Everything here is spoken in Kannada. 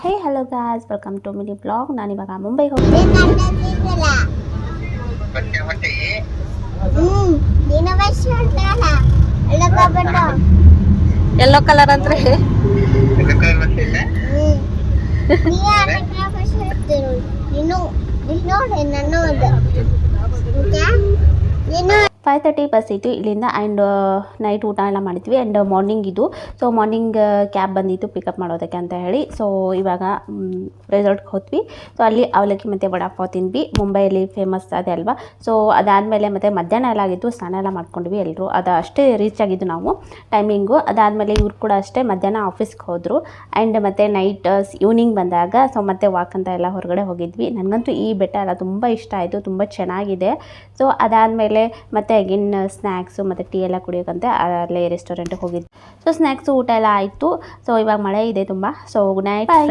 Hey hello guys, welcome to mini blog. ನಾನಿವಾಗ ಮುಂಬೈಗೆ ಹೋಗ್ತೀನಿ. ಯೆಲ್ಲೋ ಕಲರ್ ಅಂದ್ರೆ ನೀನು 5:30 ಬಸ್ ಇತ್ತು ಇಲ್ಲಿಂದ. ಆ್ಯಂಡ್ ನೈಟ್ ಊಟ ಎಲ್ಲ ಮಾಡಿದ್ವಿ. ಆ್ಯಂಡ್ ಮಾರ್ನಿಂಗ್ ಇದು. ಸೊ ಮಾರ್ನಿಂಗ್ ಕ್ಯಾಬ್ ಬಂದಿತ್ತು ಪಿಕಪ್ ಮಾಡೋದಕ್ಕೆ ಅಂತ ಹೇಳಿ. ಸೊ ಇವಾಗ ರೆಸಾರ್ಟ್ಗೆ ಹೋದ್ವಿ. ಸೊ ಅಲ್ಲಿ ಅವಲಕ್ಕಿ ಮತ್ತು ವಡಾಪಾವ್ ತಿಂದ್ವಿ. ಮುಂಬೈಯಲ್ಲಿ ಫೇಮಸ್ ಅದೇ ಅಲ್ವಾ. ಸೊ ಅದಾದಮೇಲೆ ಮತ್ತು ಮಧ್ಯಾಹ್ನ ಎಲ್ಲ ಆಗಿತ್ತು, ಸ್ನಾನ ಎಲ್ಲ ಮಾಡ್ಕೊಂಡ್ವಿ ಎಲ್ಲರೂ. ಅದು ಅಷ್ಟೇ ರೀಚ್ ಆಗಿದ್ದು ನಾವು ಟೈಮಿಂಗು. ಅದಾದಮೇಲೆ ಇವ್ರು ಕೂಡ ಅಷ್ಟೇ ಮಧ್ಯಾಹ್ನ ಆಫೀಸ್ಗೆ ಹೋದರು. ಆ್ಯಂಡ್ ಮತ್ತು ನೈಟ್ ಈವ್ನಿಂಗ್ ಬಂದಾಗ ಸೊ ಮತ್ತೆ ವಾಕ್ ಅಂತ ಎಲ್ಲ ಹೊರಗಡೆ ಹೋಗಿದ್ವಿ. ನನಗಂತೂ ಈ ಬೆಟ್ಟ ಎಲ್ಲ ತುಂಬ ಇಷ್ಟ ಆಯಿತು, ತುಂಬ ಚೆನ್ನಾಗಿದೆ. ಸೊ ಅದಾದಮೇಲೆ ಮತ್ತು ಅಗೇನ್ ಸ್ನ್ಯಾಕ್ಸು ಮತ್ತು ಟೀ ಎಲ್ಲ ಕುಡಿಯೋಕ್ಕಂತೆ ಅಲ್ಲೇ ರೆಸ್ಟೋರೆಂಟಿಗೆ ಹೋಗಿದ್ವಿ. ಸೊ ಸ್ನ್ಯಾಕ್ಸು ಊಟ ಎಲ್ಲ ಆಯಿತು. ಸೊ ಇವಾಗ ಮಳೆ ಇದೆ ತುಂಬ. So good night.